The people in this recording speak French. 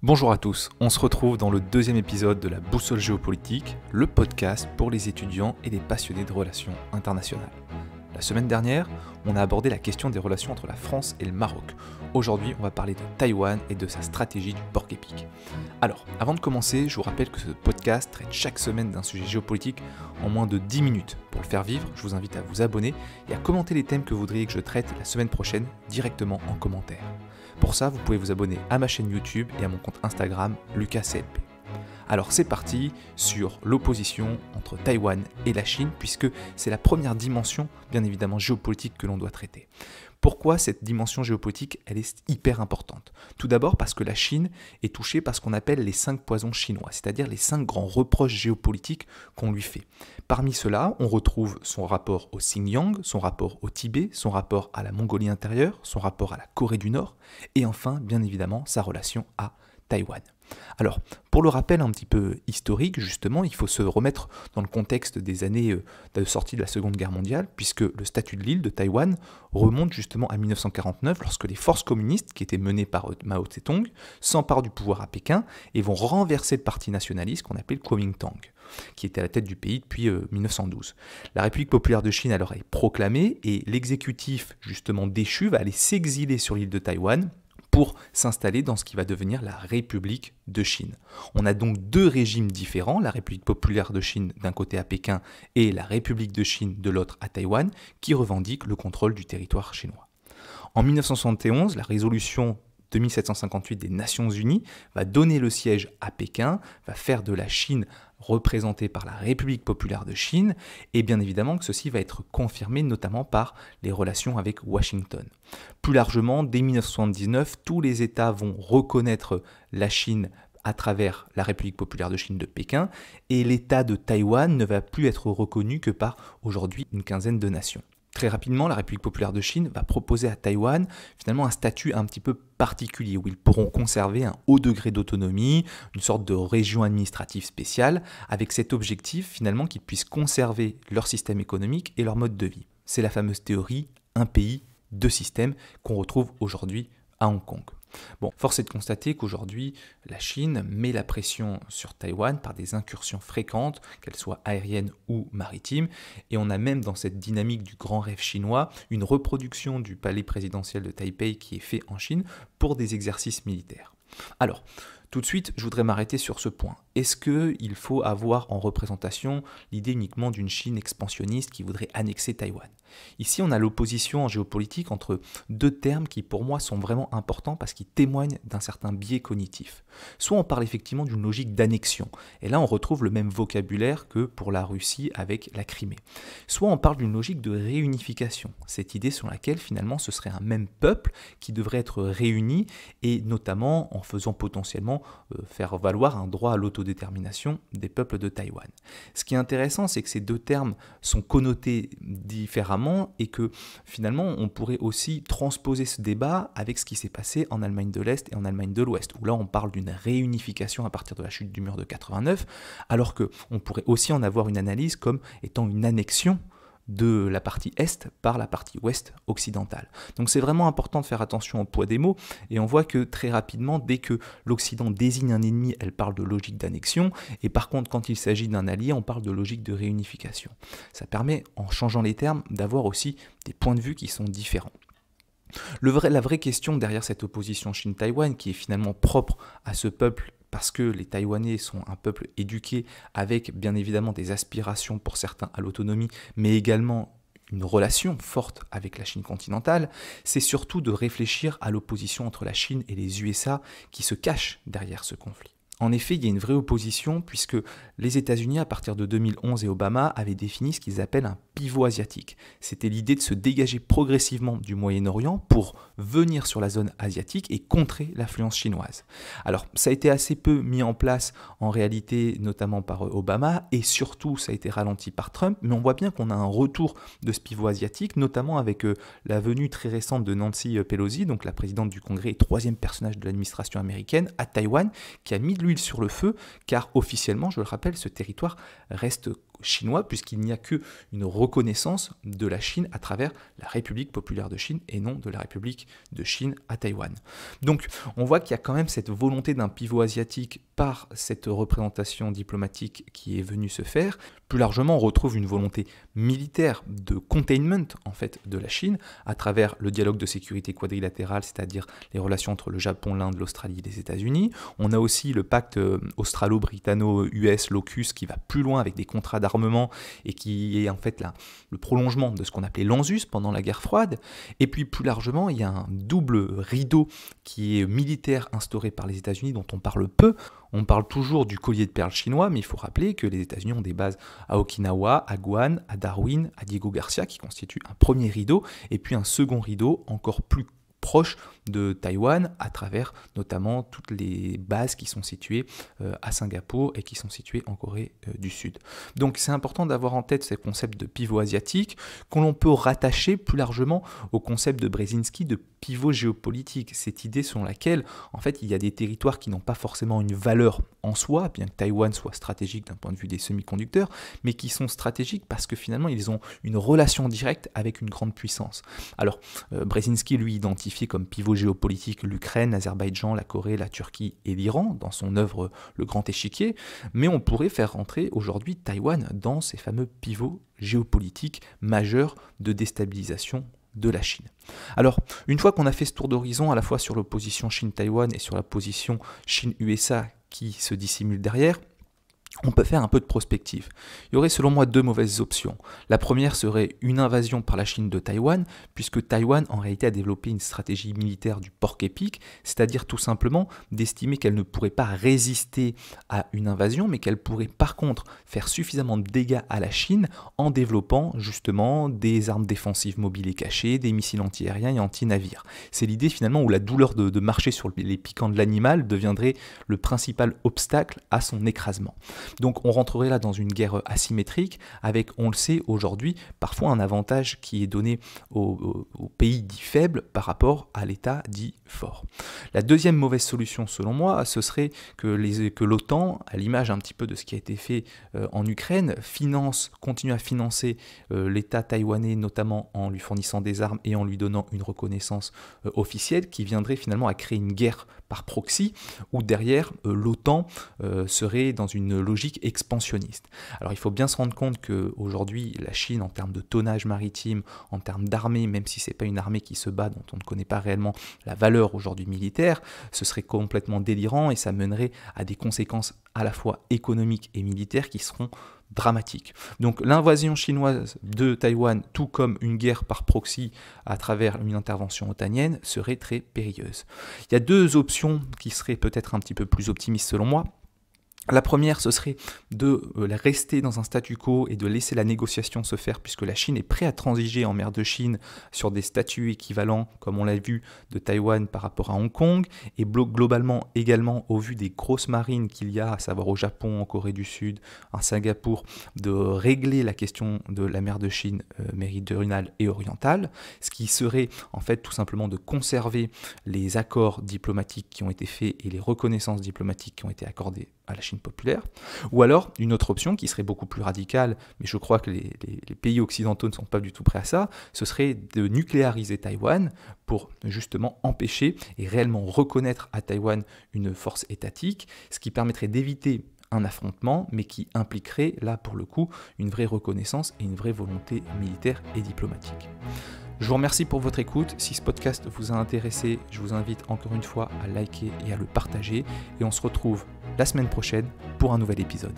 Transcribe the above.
Bonjour à tous, on se retrouve dans le deuxième épisode de la Boussole géopolitique, le podcast pour les étudiants et les passionnés de relations internationales. La semaine dernière, on a abordé la question des relations entre la France et le Maroc. Aujourd'hui, on va parler de Taïwan et de sa stratégie du porc-épic. Alors, avant de commencer, je vous rappelle que ce podcast traite chaque semaine d'un sujet géopolitique en moins de 10 minutes. Pour le faire vivre, je vous invite à vous abonner et à commenter les thèmes que vous voudriez que je traite la semaine prochaine directement en commentaire. Pour ça, vous pouvez vous abonner à ma chaîne YouTube et à mon compte Instagram, LucasCLP. Alors c'est parti sur l'opposition entre Taïwan et la Chine, puisque c'est la première dimension, bien évidemment, géopolitique que l'on doit traiter. Pourquoi cette dimension géopolitique, elle est hyper importante? Tout d'abord parce que la Chine est touchée par ce qu'on appelle les 5 poisons chinois, c'est-à-dire les 5 grands reproches géopolitiques qu'on lui fait. Parmi ceux-là, on retrouve son rapport au Xinjiang, son rapport au Tibet, son rapport à la Mongolie intérieure, son rapport à la Corée du Nord, et enfin, bien évidemment, sa relation à Taïwan. Alors, pour le rappel un petit peu historique, justement, il faut se remettre dans le contexte des années de sortie de la Seconde Guerre mondiale, puisque le statut de l'île de Taïwan remonte justement à 1949, lorsque les forces communistes, qui étaient menées par Mao Tse-tung, s'emparent du pouvoir à Pékin et vont renverser le parti nationaliste qu'on appelle Kuomintang, qui était à la tête du pays depuis 1912. La République populaire de Chine alors est proclamée et l'exécutif justement déchu va aller s'exiler sur l'île de Taïwan pour s'installer dans ce qui va devenir la République de Chine. On a donc deux régimes différents, la République populaire de Chine d'un côté à Pékin et la République de Chine de l'autre à Taïwan, qui revendiquent le contrôle du territoire chinois. En 1971, la résolution 2758 des Nations Unies va donner le siège à Pékin, va faire de la Chine représentée par la République populaire de Chine, et bien évidemment que ceci va être confirmé notamment par les relations avec Washington. Plus largement, dès 1979, tous les États vont reconnaître la Chine à travers la République populaire de Chine de Pékin, et l'État de Taïwan ne va plus être reconnu que par aujourd'hui une quinzaine de nations. Très rapidement, la République populaire de Chine va proposer à Taïwan finalement un statut un petit peu particulier où ils pourront conserver un haut degré d'autonomie, une sorte de région administrative spéciale, avec cet objectif finalement qu'ils puissent conserver leur système économique et leur mode de vie. C'est la fameuse théorie un pays, deux systèmes qu'on retrouve aujourd'hui à Hong Kong. Bon, force est de constater qu'aujourd'hui, la Chine met la pression sur Taïwan par des incursions fréquentes, qu'elles soient aériennes ou maritimes, et on a même dans cette dynamique du grand rêve chinois une reproduction du palais présidentiel de Taipei qui est fait en Chine pour des exercices militaires. Alors, tout de suite, je voudrais m'arrêter sur ce point. Est-ce qu'il faut avoir en représentation l'idée uniquement d'une Chine expansionniste qui voudrait annexer Taïwan? Ici, on a l'opposition en géopolitique entre deux termes qui, pour moi, sont vraiment importants parce qu'ils témoignent d'un certain biais cognitif. Soit on parle effectivement d'une logique d'annexion, et là on retrouve le même vocabulaire que pour la Russie avec la Crimée. Soit on parle d'une logique de réunification, cette idée sur laquelle finalement ce serait un même peuple qui devrait être réuni, et notamment en faisant potentiellement faire valoir un droit à l'autodétermination des peuples de Taïwan. Ce qui est intéressant, c'est que ces deux termes sont connotés différemment et que finalement on pourrait aussi transposer ce débat avec ce qui s'est passé en Allemagne de l'Est et en Allemagne de l'Ouest, où là on parle d'une réunification à partir de la chute du mur de 89, alors qu'on pourrait aussi en avoir une analyse comme étant une annexion de la partie Est par la partie Ouest occidentale. Donc c'est vraiment important de faire attention au poids des mots, et on voit que très rapidement, dès que l'Occident désigne un ennemi, elle parle de logique d'annexion, et par contre quand il s'agit d'un allié, on parle de logique de réunification. Ça permet, en changeant les termes, d'avoir aussi des points de vue qui sont différents. La vraie question derrière cette opposition Chine-Taïwan, qui est finalement propre à ce peuple, parce que les Taïwanais sont un peuple éduqué avec bien évidemment des aspirations pour certains à l'autonomie, mais également une relation forte avec la Chine continentale, c'est surtout de réfléchir à l'opposition entre la Chine et les USA qui se cachent derrière ce conflit. En effet, il y a une vraie opposition puisque les États-Unis, à partir de 2011 et Obama, avaient défini ce qu'ils appellent un pivot asiatique. C'était l'idée de se dégager progressivement du Moyen-Orient pour venir sur la zone asiatique et contrer l'influence chinoise. Alors, ça a été assez peu mis en place en réalité, notamment par Obama, et surtout ça a été ralenti par Trump, mais on voit bien qu'on a un retour de ce pivot asiatique, notamment avec la venue très récente de Nancy Pelosi, donc la présidente du Congrès et troisième personnage de l'administration américaine, à Taïwan, qui a mis de l'huile sur le feu, car officiellement, je le rappelle, ce territoire reste chinois, puisqu'il n'y a qu'une reconnaissance de la Chine à travers la République populaire de Chine et non de la République de Chine à Taïwan. Donc on voit qu'il y a quand même cette volonté d'un pivot asiatique par cette représentation diplomatique qui est venue se faire. Plus largement, on retrouve une volonté militaire de containment en fait de la Chine à travers le dialogue de sécurité quadrilatéral, c'est-à-dire les relations entre le Japon, l'Inde, l'Australie et les États-Unis. On a aussi le pacte australo-britanno-US LOCUS qui va plus loin avec des contrats d'armement et qui est en fait le prolongement de ce qu'on appelait l'ANZUS pendant la guerre froide. Et puis plus largement, il y a un double rideau qui est militaire instauré par les États-Unis dont on parle peu. On parle toujours du collier de perles chinois, mais il faut rappeler que les États-Unis ont des bases à Okinawa, à Guam, à Darwin, à Diego Garcia, qui constituent un premier rideau, et puis un second rideau encore plus proche de Taïwan à travers notamment toutes les bases qui sont situées à Singapour et qui sont situées en Corée du Sud. Donc c'est important d'avoir en tête ce concept de pivot asiatique que l'on peut rattacher plus largement au concept de Brzezinski de pivot géopolitique, cette idée selon laquelle en fait il y a des territoires qui n'ont pas forcément une valeur en soi, bien que Taïwan soit stratégique d'un point de vue des semi-conducteurs, mais qui sont stratégiques parce que finalement ils ont une relation directe avec une grande puissance. Alors Brzezinski lui identifie comme pivot géopolitique l'Ukraine, l'Azerbaïdjan, la Corée, la Turquie et l'Iran dans son œuvre Le Grand Échiquier, mais on pourrait faire rentrer aujourd'hui Taïwan dans ces fameux pivots géopolitiques majeurs de déstabilisation de la Chine. Alors, une fois qu'on a fait ce tour d'horizon à la fois sur l'opposition Chine-Taïwan et sur la position Chine-USA qui se dissimule derrière, on peut faire un peu de prospective. Il y aurait selon moi deux mauvaises options. La première serait une invasion par la Chine de Taïwan, puisque Taïwan en réalité a développé une stratégie militaire du porc-épic, c'est-à-dire tout simplement d'estimer qu'elle ne pourrait pas résister à une invasion, mais qu'elle pourrait par contre faire suffisamment de dégâts à la Chine en développant justement des armes défensives mobiles et cachées, des missiles anti-aériens et anti-navires. C'est l'idée finalement où la douleur de marcher sur les piquants de l'animal deviendrait le principal obstacle à son écrasement. Donc on rentrerait là dans une guerre asymétrique avec, on le sait aujourd'hui, parfois un avantage qui est donné aux pays dits faibles par rapport à l'État dit fort. La deuxième mauvaise solution selon moi, ce serait que l'OTAN, à l'image un petit peu de ce qui a été fait en Ukraine, continue à financer l'État taïwanais, notamment en lui fournissant des armes et en lui donnant une reconnaissance officielle qui viendrait finalement à créer une guerre par proxy où derrière l'OTAN serait dans une logique expansionniste. Alors il faut bien se rendre compte qu'aujourd'hui la Chine en termes de tonnage maritime, en termes d'armée, même si ce n'est pas une armée qui se bat dont on ne connaît pas réellement la valeur aujourd'hui militaire, ce serait complètement délirant et ça mènerait à des conséquences à la fois économiques et militaires qui seront dramatique. Donc l'invasion chinoise de Taïwan, tout comme une guerre par proxy à travers une intervention otanienne, serait très périlleuse. Il y a deux options qui seraient peut-être un petit peu plus optimistes selon moi. La première, ce serait de rester dans un statu quo et de laisser la négociation se faire puisque la Chine est prête à transiger en mer de Chine sur des statuts équivalents, comme on l'a vu, de Taïwan par rapport à Hong Kong et globalement également au vu des grosses marines qu'il y a, à savoir au Japon, en Corée du Sud, à Singapour, de régler la question de la mer de Chine méridionale et orientale, ce qui serait en fait tout simplement de conserver les accords diplomatiques qui ont été faits et les reconnaissances diplomatiques qui ont été accordées à la Chine populaire, ou alors une autre option qui serait beaucoup plus radicale, mais je crois que les pays occidentaux ne sont pas du tout prêts à ça, ce serait de nucléariser Taïwan pour justement empêcher et réellement reconnaître à Taïwan une force étatique, ce qui permettrait d'éviter un affrontement, mais qui impliquerait là pour le coup une vraie reconnaissance et une vraie volonté militaire et diplomatique. Je vous remercie pour votre écoute. Si ce podcast vous a intéressé, je vous invite encore une fois à liker et à le partager. Et on se retrouve la semaine prochaine pour un nouvel épisode.